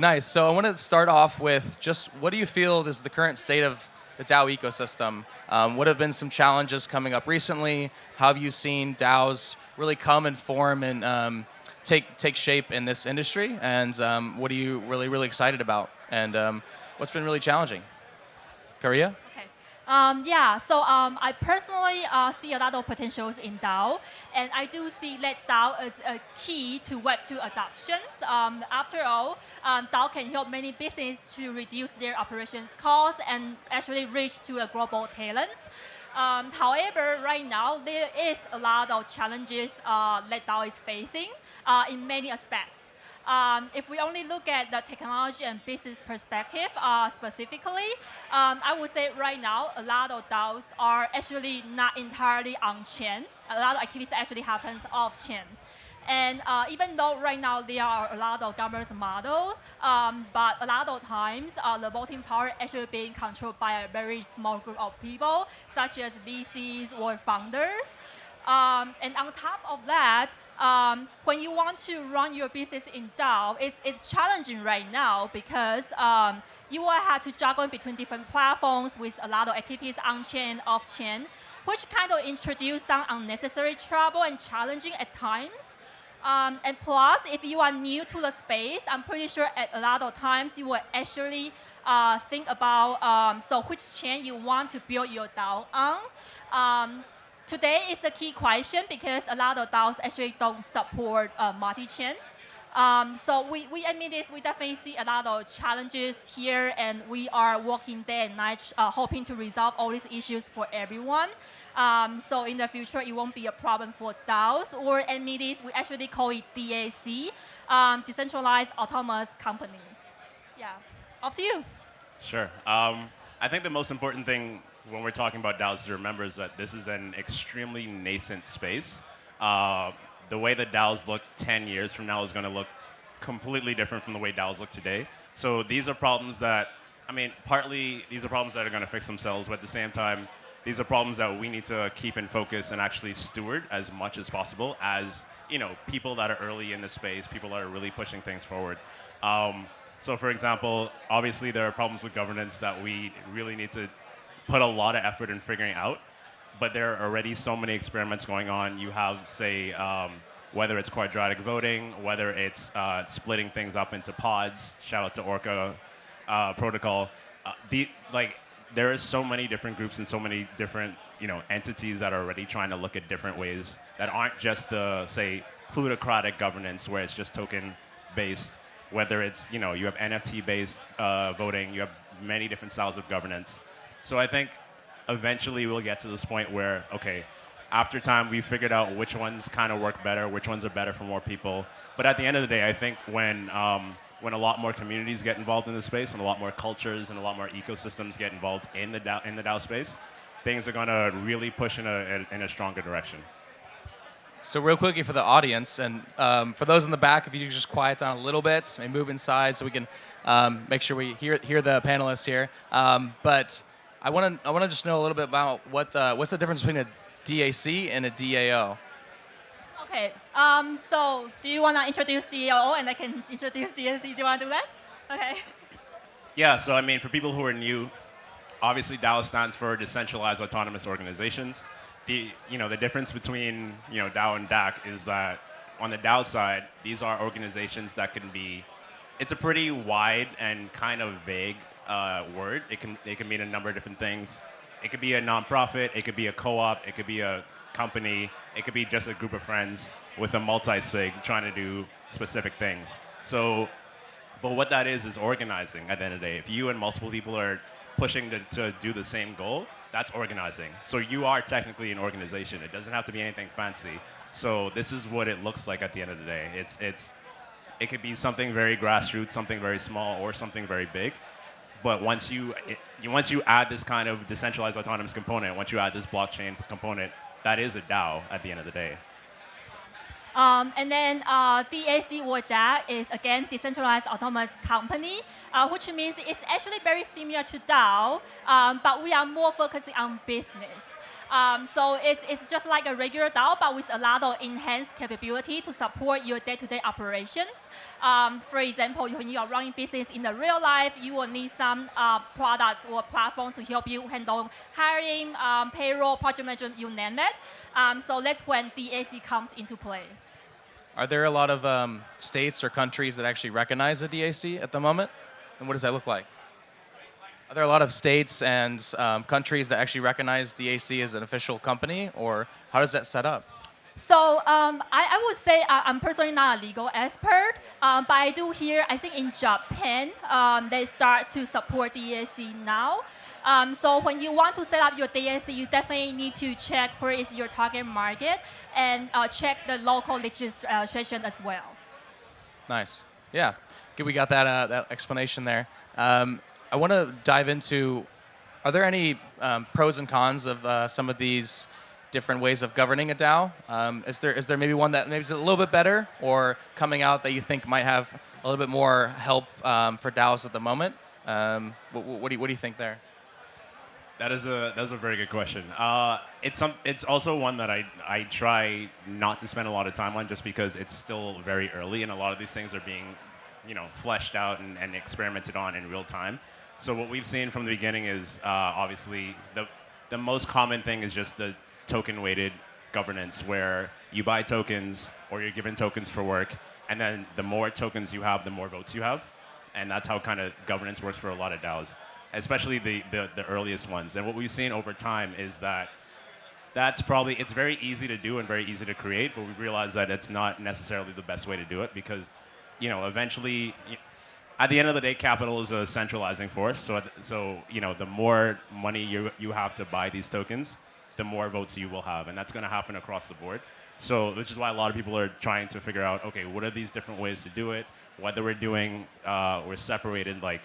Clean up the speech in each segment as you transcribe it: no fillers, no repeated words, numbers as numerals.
Nice. So I want to start off with just what do you feel is the current state of the DAO ecosystem? What have been some challenges coming up recently? How have you seen DAOs really come and form and take shape in this industry? And what are you really excited about? And what's been really challenging? Korea? Okay. Yeah, so I personally see a lot of potentials in DAO, and I do see that DAO as a key to Web2 adoptions. After all, DAO can help many businesses to reduce their operations costs and actually reach to a global talents. However, right now, there is a lot of challenges that DAO is facing in many aspects. If we only look at the technology and business perspective specifically, I would say right now a lot of DAOs are actually not entirely on-chain. A lot of activities actually happens off-chain. And even though right now there are a lot of governance models, but a lot of times the voting power actually being controlled by a very small group of people, such as VCs or founders. And on top of that, when you want to run your business in DAO, it's challenging right now because you will have to juggle between different platforms with a lot of activities on-chain, off-chain, which kind of introduce some unnecessary trouble and challenging at times. And plus, if you are new to the space, I'm pretty sure at a lot of times you will actually think about so which chain you want to build your DAO on. Today is a key question because a lot of DAOs actually don't support multi-chain. So we admit this, we definitely see a lot of challenges here, and we are working day and night hoping to resolve all these issues for everyone. So in the future, it won't be a problem for DAOs, or admit this, we actually call it DAC, Decentralized Autonomous Company. Yeah, up to you. Sure. I think the most important thing when we're talking about DAOs to remember is that this is an extremely nascent space. The way that DAOs look 10 years from now is going to look completely different from the way DAOs look today. So these are problems that, I mean, partly these are problems that are going to fix themselves, but at the same time, these are problems that we need to keep in focus and actually steward as much as possible as, you know, people that are early in the space, people that are really pushing things forward. So for example, obviously there are problems with governance that we really need to put a lot of effort in figuring out, but there are already so many experiments going on. You have, say, whether it's quadratic voting, whether it's splitting things up into pods, shout out to Orca protocol. There are so many different groups and so many different entities that are already trying to look at different ways that aren't just the, say, plutocratic governance where it's just token-based, whether it's, you have NFT-based voting, you have many different styles of governance. So I think eventually we'll get to this point where, okay, after time we figured out which ones kind of work better, which ones are better for more people. But at the end of the day, I think when a lot more communities get involved in this space and a lot more cultures and a lot more ecosystems get involved in the DAO space, things are going to really push in a stronger direction. So real quickly for the audience, and for those in the back, if you could just quiet down a little bit, maybe move inside so we can make sure we hear the panelists here. But I want to just know a little bit about what's the difference between a DAC and a DAO. Okay. So do you want to introduce DAO and I can introduce DAC? Do you want to do that? Okay. Yeah. So I mean, for people who are new, obviously DAO stands for Decentralized Autonomous Organizations. The difference between DAO and DAC is that on the DAO side, these are organizations that can be. It's a pretty wide and kind of vague word. It can mean a number of different things. It could be a nonprofit. It could be a co-op. It could be a company. It could be just a group of friends with a multi-sig trying to do specific things. So, but what that is organizing at the end of the day. If you and multiple people are pushing to do the same goal, that's organizing. So you are technically an organization. It doesn't have to be anything fancy. So this is what it looks like at the end of the day. It could be something very grassroots, something very small, or something very big. But once you add this kind of decentralized autonomous component, once you add this blockchain component, that is a DAO at the end of the day. And then DAC or DAC is, again, Decentralized Autonomous Company, which means it's actually very similar to DAO, but we are more focusing on business. So it's just like a regular DAO, but with a lot of enhanced capability to support your day-to-day operations. For example, when you are running business in the real life, you will need some products or platform to help you handle hiring, payroll, project management, you name it. So that's when DAC comes into play. Are there a lot of states or countries that actually recognize the DAC at the moment? And what does that look like? Are there a lot of states and countries that actually recognize DAC as an official company, or how does that set up? So I would say I'm personally not a legal expert, but I do hear, I think in Japan, they start to support DAC now. So when you want to set up your DAC, you definitely need to check where is your target market and check the local legislation as well. Nice. Yeah. Good. We got that explanation there. I want to dive into, are there any pros and cons of some of these different ways of governing a DAO? Is there maybe one that maybe is a little bit better or coming out that you think might have a little bit more help for DAOs at the moment? What do you think there? That's a very good question. It's also one that I try not to spend a lot of time on just because it's still very early and a lot of these things are being fleshed out and experimented on in real time. So what we've seen from the beginning is obviously the most common thing is just the token-weighted governance where you buy tokens or you're given tokens for work, and then the more tokens you have, the more votes you have. And that's how kind of governance works for a lot of DAOs, especially the earliest ones. And what we've seen over time is that it's very easy to do and very easy to create, but we realize that it's not necessarily the best way to do it because eventually, at the end of the day, capital is a centralizing force. So the more money you have to buy these tokens, the more votes you will have, and that's going to happen across the board. So, which is why a lot of people are trying to figure out, okay, what are these different ways to do it? Whether we're separated like,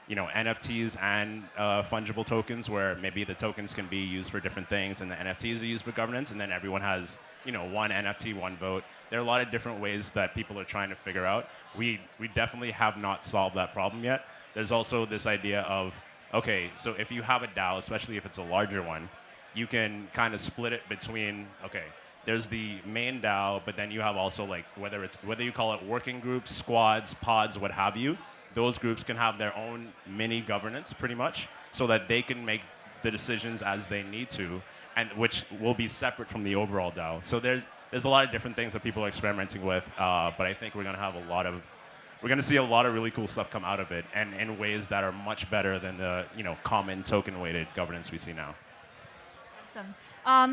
NFTs and fungible tokens, where maybe the tokens can be used for different things, and the NFTs are used for governance, and then everyone has one NFT, one vote. There are a lot of different ways that people are trying to figure out. We definitely have not solved that problem yet. There's also this idea of, okay, so if you have a DAO, especially if it's a larger one, you can kind of split it between, okay, there's the main DAO, but then you have also like, whether you call it working groups, squads, pods, what have you, those groups can have their own mini governance pretty much so that they can make the decisions as they need to, and which will be separate from the overall DAO. So there's a lot of different things that people are experimenting with, but I think we're going to see a lot of really cool stuff come out of it, and in ways that are much better than the common token-weighted governance we see now. Awesome.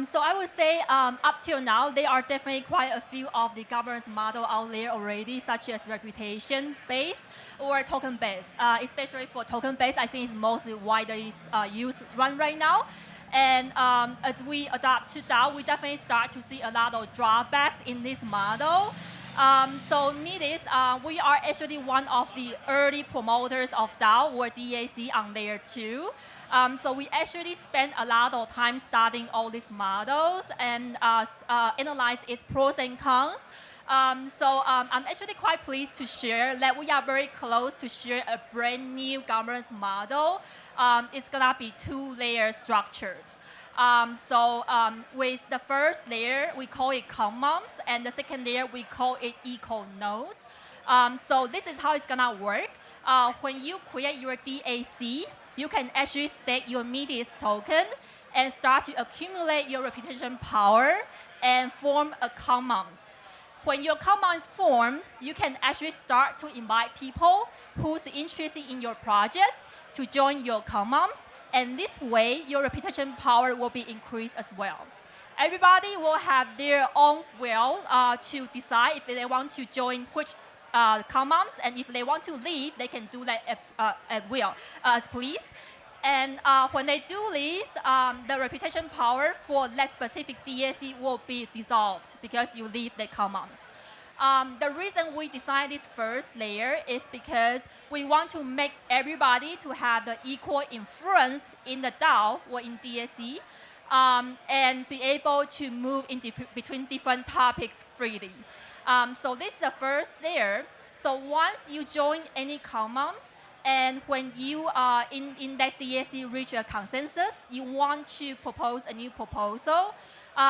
So I would say up till now, there are definitely quite a few of the governance model out there already, such as reputation-based or token-based. Especially for token-based, I think it's most widely used run right now. And as we adapt to DAO, we definitely start to see a lot of drawbacks in this model. So Metis, we are actually one of the early promoters of DAO or DAC on layer 2. So we actually spend a lot of time studying all these models and analyze its pros and cons. So I'm actually quite pleased to share that we are very close to share a brand new governance model. It's gonna be 2-layer structured. With the first layer, we call it commons, and the second layer, we call it eco nodes. So this is how it's gonna work. When you create your DAC, you can actually stake your Metis token and start to accumulate your reputation power and form a commons. When your commons form, you can actually start to invite people who's interested in your projects to join your commons, and this way, your reputation power will be increased as well. Everybody will have their own will to decide if they want to join which commons, and if they want to leave, they can do that at will, as please. And when they do this, the reputation power for that specific DAC will be dissolved because you leave the commons. The reason we designed this first layer is because we want to make everybody to have the equal influence in the DAO or in DAC, and be able to move in between different topics freely. So this is the first layer. So once you join any commons And when you in that DAC reach a consensus, you want to propose a new proposal,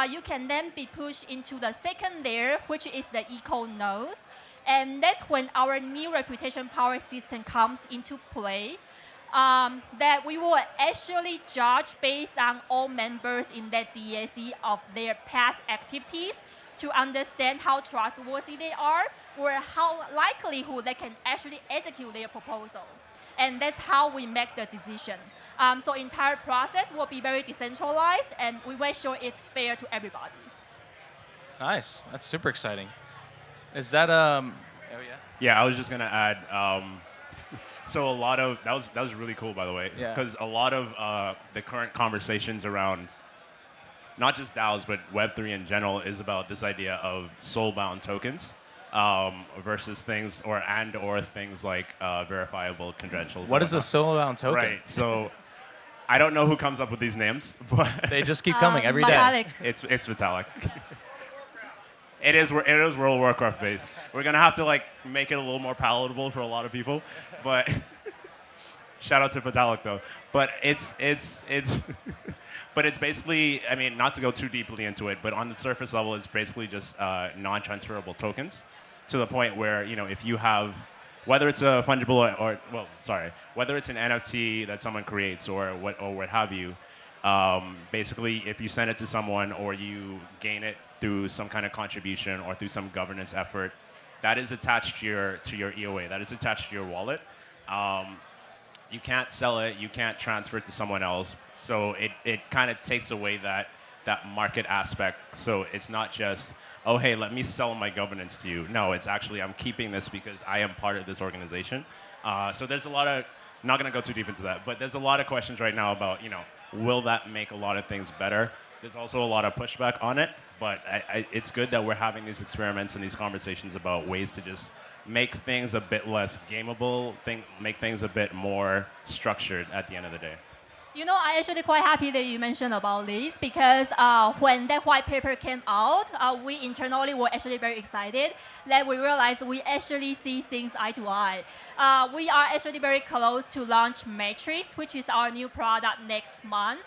you can then be pushed into the second layer, which is the eco nodes. And that's when our new reputation power system comes into play. That we will actually judge based on all members in that DAC of their past activities to understand how trustworthy they are or how likelihood they can actually execute their proposal. And that's how we make the decision. So entire process will be very decentralized, and we will sure it's fair to everybody. Nice. That's super exciting. Is that Oh yeah. Yeah, I was just gonna add. So a lot of that was really cool, by the way, Yeah. because a lot of the current conversations around not just DAOs but Web3 in general is about this idea of soul-bound tokens versus things or things like verifiable credentials. What and is a whatnot. soul-bound token? Right. So I don't know who comes up with these names, but They just keep coming every day. Vitalik. it's Vitalik. It is World of Warcraft based. We're gonna have to like make it a little more palatable for a lot of people, but shout out to Vitalik though. But it's but it's basically, I mean, not to go too deeply into it, but on the surface level, it's basically just non-transferable tokens to the point where, you know, if you have, whether it's a fungible whether it's an NFT that someone creates or what have you, basically, if you send it to someone or you gain it through some kind of contribution or through some governance effort, that is attached to your EOA. That is attached to your wallet. You can't sell it. You can't transfer it to someone else. So it kind of takes away that market aspect. So it's not just, oh, hey, let me sell my governance to you. No, it's actually, I'm keeping this because I am part of this organization. So there's a lot of, not going to go too deep into that, but there's a lot of questions right now about, you know, will that make a lot of things better? There's also a lot of pushback on it, but it's good that we're having these experiments and these conversations about ways to just make things a bit less gameable, make things a bit more structured at the end of the day. You know, I actually quite happy that you mentioned about this because when that white paper came out, we internally were actually very excited that we realized we actually see things eye to eye. We are actually very close to launch Metis, which is our new product next month.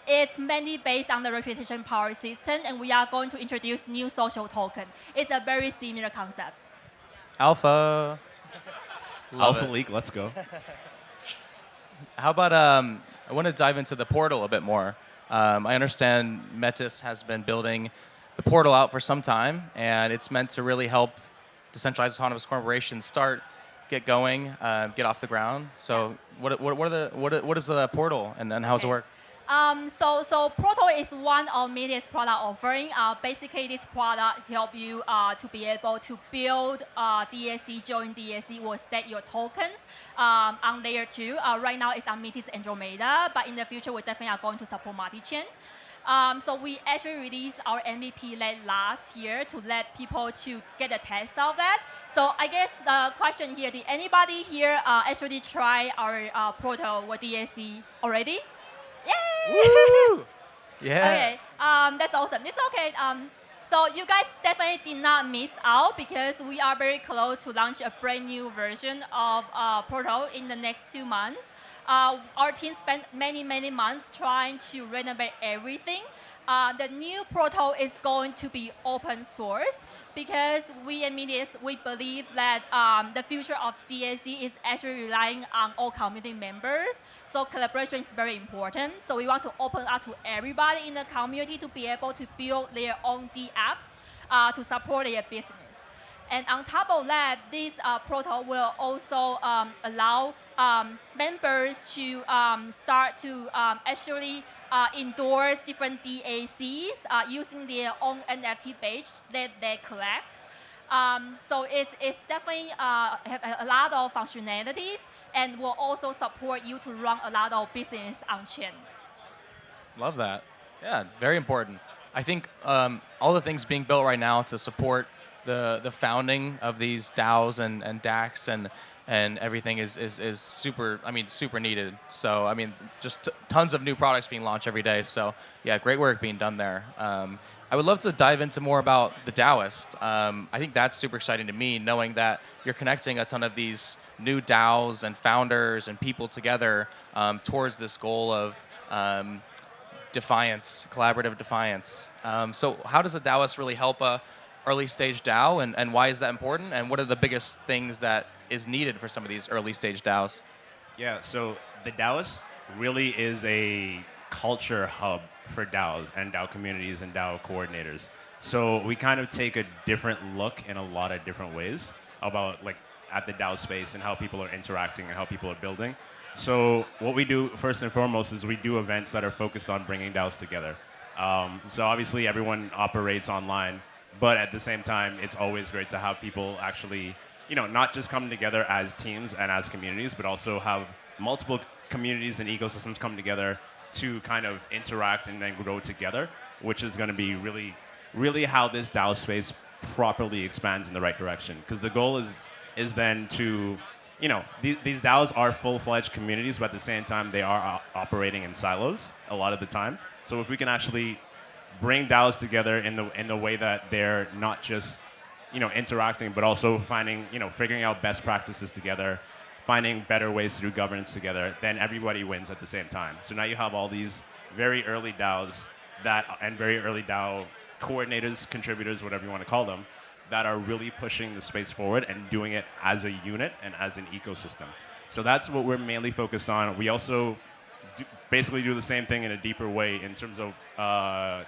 It's mainly based on the reputation power system, and we are going to introduce new social token. It's a very similar concept. Alpha. Love Alpha it. League, let's go. How about I want to dive into the portal a bit more. I understand Metis has been building the portal out for some time, and it's meant to really help decentralized autonomous corporations get going, get off the ground. So what is the portal, and how does it work? So Portal is one of Metis product offering. Basically, this product help you to be able to build DAC, join DAC, or stake your tokens on layer 2. Right now, it's on Metis Andromeda, but in the future, we definitely are going to support multi-chain. So we actually released our MVP late last year to let people to get a test of that. So I guess the question here, did anybody here actually try our Portal or DAC already? Yay! Woo! Yeah. Okay, that's awesome. It's okay. So you guys definitely did not miss out because we are very close to launch a brand new version of Portal in the next 2 months. Our team spent many months trying to renovate everything. The new Portal is going to be open sourced because we at Metis, we believe that the future of DAC is actually relying on all community members. So collaboration is very important. So we want to open up to everybody in the community to be able to build their own D apps to support their business. And on top of that, this Portal will also allow members to start to actually endorse different DACs using their own NFT badge that they collect. So it's definitely have a lot of functionalities and will also support you to run a lot of business on chain. Love that. Yeah, very important. I think all the things being built right now to support the founding of these DAOs and DACs and everything is super, super needed. So, just tons of new products being launched every day. So, yeah, great work being done there. I would love to dive into more about the DAOist. I think that's super exciting to me, knowing that you're connecting a ton of these new DAOs and founders and people together towards this goal of defiance, collaborative defiance. So how does a DAOist really help a early stage DAO, and why is that important? And what are the biggest things that is needed for some of these early stage DAOs? Yeah, so the DAOist really is a culture hub for DAOs and DAO communities and DAO coordinators. So we kind of take a different look in a lot of different ways about like at the DAO space and how people are interacting and how people are building. So what we do first and foremost is we do events that are focused on bringing DAOs together. So obviously everyone operates online, but at the same time, it's always great to have people actually, not just come together as teams and as communities, but also have multiple communities and ecosystems come together to kind of interact and then grow together, which is going to be really, really how this DAO space properly expands in the right direction. Because the goal is then to, these DAOs are full-fledged communities, but at the same time, they are operating in silos a lot of the time. So if we can actually bring DAOs together in the way that they're not just interacting, but also finding, figuring out best practices together, finding better ways to do governance together, then everybody wins at the same time. So now you have all these very early DAOs and very early DAO coordinators, contributors, whatever you want to call them, that are really pushing the space forward and doing it as a unit and as an ecosystem. So that's what we're mainly focused on. We also basically do the same thing in a deeper way in terms of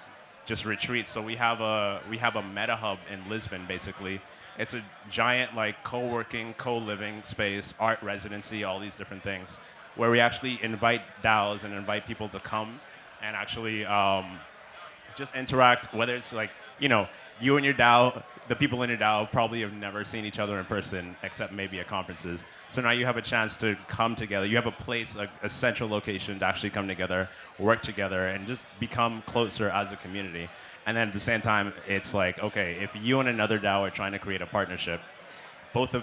just retreats. So we have a meta hub in Lisbon, basically. It's a giant like co-working, co-living space, art residency, all these different things, where we actually invite DAOs and invite people to come and actually just interact, whether it's like, you and your DAO, the people in your DAO probably have never seen each other in person, except maybe at conferences. So now you have a chance to come together. You have a place, a central location to actually come together, work together, and just become closer as a community. And then at the same time, it's like, okay, if you and another DAO are trying to create a partnership, both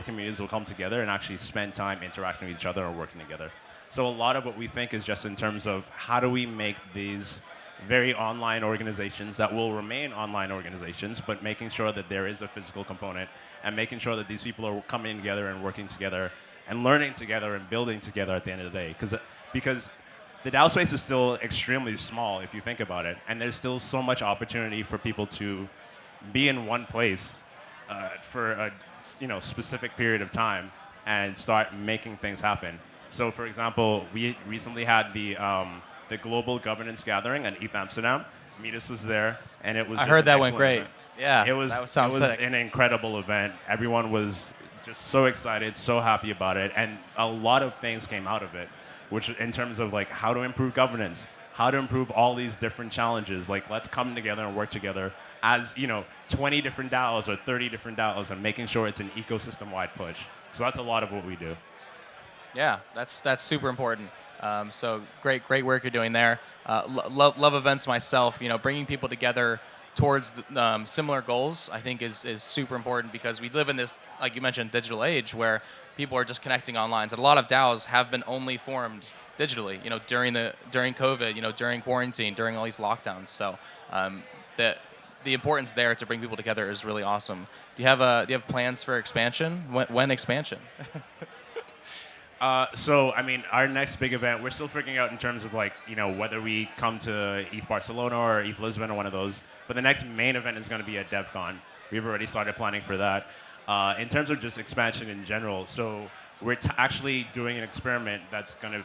communities will come together and actually spend time interacting with each other or working together. So a lot of what we think is just in terms of how do we make these very online organizations that will remain online organizations, but making sure that there is a physical component and making sure that these people are coming together and working together and learning together and building together at the end of the day. Because the DAO space is still extremely small if you think about it, and there's still so much opportunity for people to be in one place for a specific period of time and start making things happen. So for example, we recently had the global governance gathering at ETH Amsterdam. Metis was there, and it was. I heard that went great. Event. Yeah, it was sick. An incredible event. Everyone was just so excited, so happy about it, and a lot of things came out of it, which in terms of like how to improve governance, how to improve all these different challenges. Like let's come together and work together as 20 different DAOs or 30 different DAOs, and making sure it's an ecosystem-wide push. So that's a lot of what we do. Yeah, that's super important. So great work you're doing there. Love events myself. Bringing people together towards similar goals, I think is super important, because we live in this, like you mentioned, digital age where people are just connecting online. And a lot of DAOs have been only formed digitally. During COVID, during quarantine, during all these lockdowns. So the importance there to bring people together is really awesome. Do you have plans for expansion? When expansion? So, I mean, our next big event, we're still figuring out in terms of like, whether we come to ETH Barcelona or ETH Lisbon or one of those. But the next main event is going to be at DevCon. We've already started planning for that. In terms of just expansion in general, so we're actually doing an experiment that's going to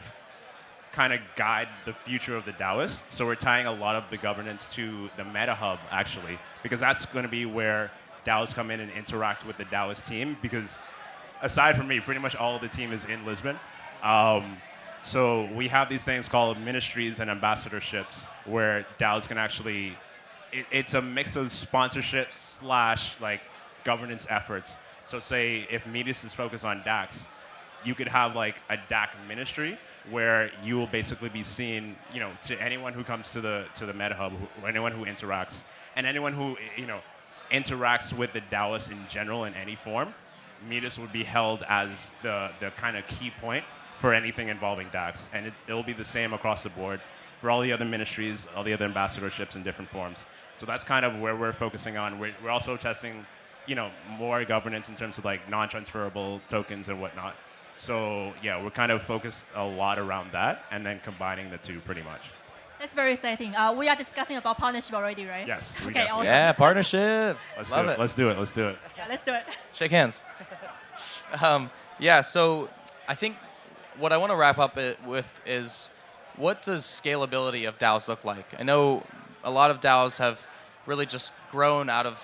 kind of guide the future of the DAOist. So we're tying a lot of the governance to the Meta Hub, actually, because that's going to be where DAOs come in and interact with the DAOist team, because aside from me, pretty much all of the team is in Lisbon. So we have these things called ministries and ambassadorships, where DAOs can actually, it's a mix of sponsorships / like governance efforts. So say if Metis is focused on DACs, you could have like a DAC ministry where you will basically be seen, to anyone who comes to the Meta Hub, anyone who interacts, and anyone who interacts with the DAOists in general in any form. Metis would be held as the kind of key point for anything involving DACs. And it'll be the same across the board for all the other ministries, all the other ambassadorships in different forms. So that's kind of where we're focusing on. We're also testing more governance in terms of like non-transferable tokens and whatnot. So yeah, we're kind of focused a lot around that, and then combining the two pretty much. That's very exciting. We are discussing about partnership already, right? Yes. We Okay, definitely- awesome. Yeah, partnerships. Let's Love do it. it. Let's do it. Let's do it. Yeah, let's do it. Shake hands. Yeah, so I think what I want to wrap up with is, what does scalability of DAOs look like? I know a lot of DAOs have really just grown out of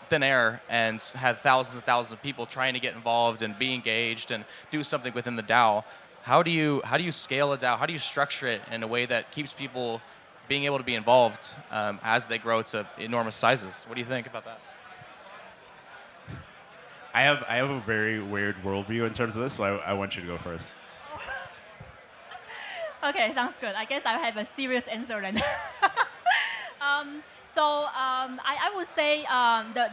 thin air and had thousands and thousands of people trying to get involved and be engaged and do something within the DAO. How do you scale a DAO? How do you structure it in a way that keeps people being able to be involved as they grow to enormous sizes? What do you think about that? I have a very weird worldview in terms of this, so I want you to go first. Okay, sounds good. I guess I have a serious answer then. I would say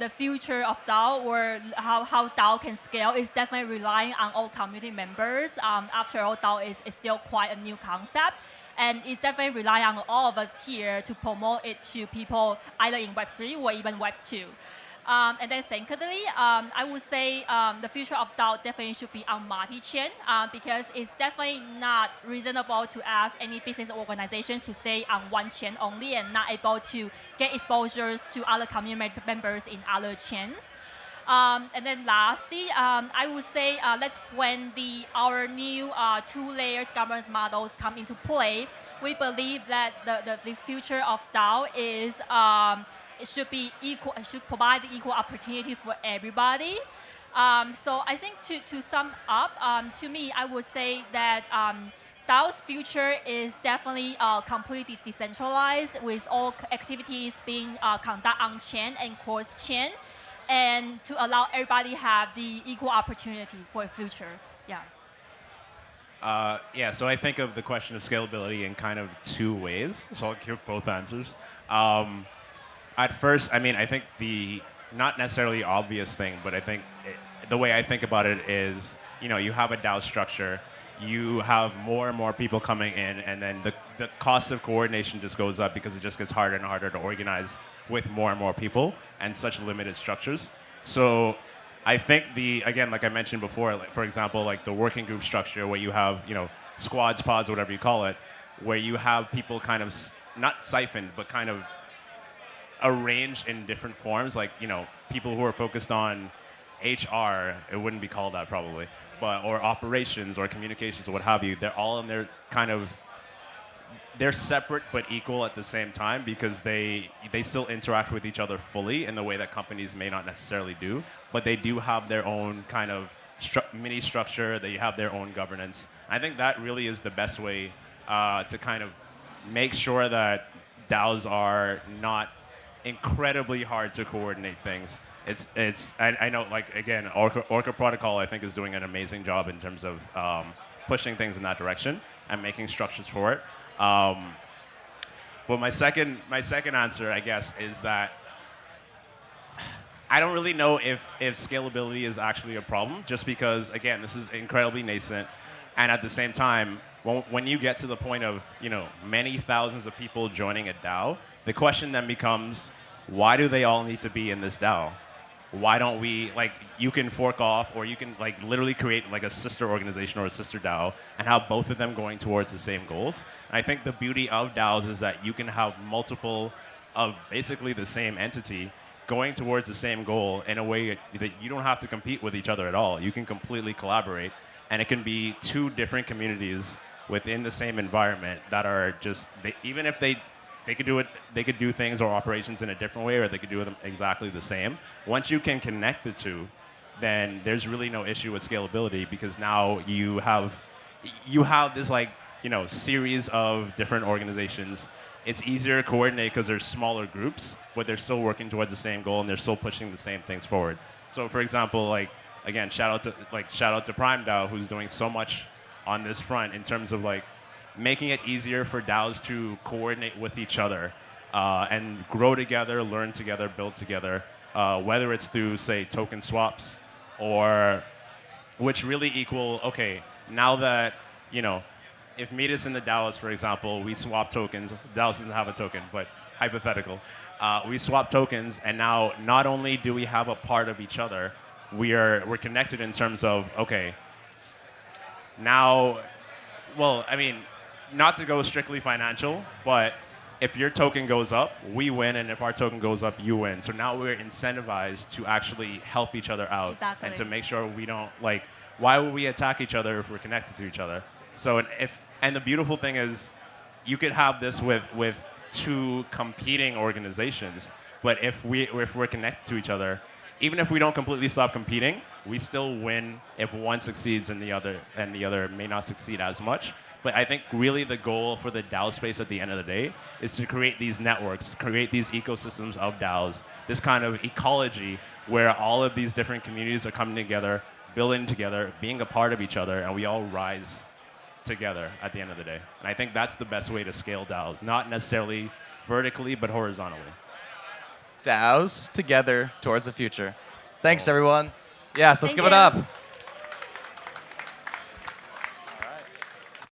the future of DAO, or how DAO can scale, is definitely relying on all community members. After all, DAO is still quite a new concept. And it's definitely relying on all of us here to promote it to people either in Web3 or even Web2. And then secondly, I would say the future of DAO definitely should be on multi-chain because it's definitely not reasonable to ask any business organization to stay on one chain only and not able to get exposures to other community members in other chains. And then lastly, I would say when our new two layers governance models come into play, we believe that the future of DAO is it should be equal. It should provide equal opportunity for everybody. So I think to sum up, to me, I would say that DAO's future is definitely completely decentralized, with all activities being conducted on chain and cross chain, and to allow everybody have the equal opportunity for the future. Yeah. So I think of the question of scalability in kind of two ways. So I'll give both answers. At first, I think the not necessarily obvious thing, but I think the way I think about it is, you have a DAO structure, you have more and more people coming in, and then the cost of coordination just goes up because it just gets harder and harder to organize with more and more people and such limited structures. So I think again, like I mentioned before, like, for example, like the working group structure where you have, squads, pods, whatever you call it, where you have people kind of not siphoned, but kind of arranged in different forms, like people who are focused on HR, it wouldn't be called that probably, or operations or communications or what have you. They're all in their they're separate but equal at the same time because they still interact with each other fully in the way that companies may not necessarily do, but they do have their own kind of mini structure. They have their own governance. I think that really is the best way to kind of make sure that DAOs are not incredibly hard to coordinate things. I know, like, again, Orca Protocol, I think, is doing an amazing job in terms of pushing things in that direction and making structures for it. But my second answer, I guess, is that I don't really know if scalability is actually a problem, just because, again, this is incredibly nascent, and at the same time, when you get to the point of many thousands of people joining a DAO, the question then becomes, why do they all need to be in this DAO? Why don't we, you can fork off, or you can literally create a sister organization or a sister DAO and have both of them going towards the same goals. And I think the beauty of DAOs is that you can have multiple of basically the same entity going towards the same goal in a way that you don't have to compete with each other at all. You can completely collaborate, and it can be two different communities within the same environment that are just, even if they could do it. They could do things or operations in a different way, or they could do them exactly the same. Once you can connect the two, then there's really no issue with scalability, because now you have this series of different organizations. It's easier to coordinate because there's smaller groups, but they're still working towards the same goal and they're still pushing the same things forward. So, for example, again, shout out to Prime DAO, who's doing so much on this front in terms of making it easier for DAOs to coordinate with each other and grow together, learn together, build together, whether it's through, say, token swaps, or which really equal, okay, now that, if Metis and the DAOs, for example, we swap tokens, DAOs doesn't have a token, but hypothetical. We swap tokens, and now not only do we have a part of each other, we're connected in terms of, okay, now, well, I mean, not to go strictly financial, but if your token goes up, we win, and if our token goes up, you win. So now we're incentivized to actually help each other out Exactly. and to make sure we don't, like, why would we attack each other if we're connected to each other? So and the beautiful thing is you could have this with two competing organizations, but if we're connected to each other, even if we don't completely stop competing, we still win if one succeeds and the other may not succeed as much. But I think really the goal for the DAO space at the end of the day is to create these networks, create these ecosystems of DAOs, this kind of ecology where all of these different communities are coming together, building together, being a part of each other, and we all rise together at the end of the day. And I think that's the best way to scale DAOs, not necessarily vertically, but horizontally. DAOs together towards the future. Thanks, everyone. Yes, let's Thank give it you. up.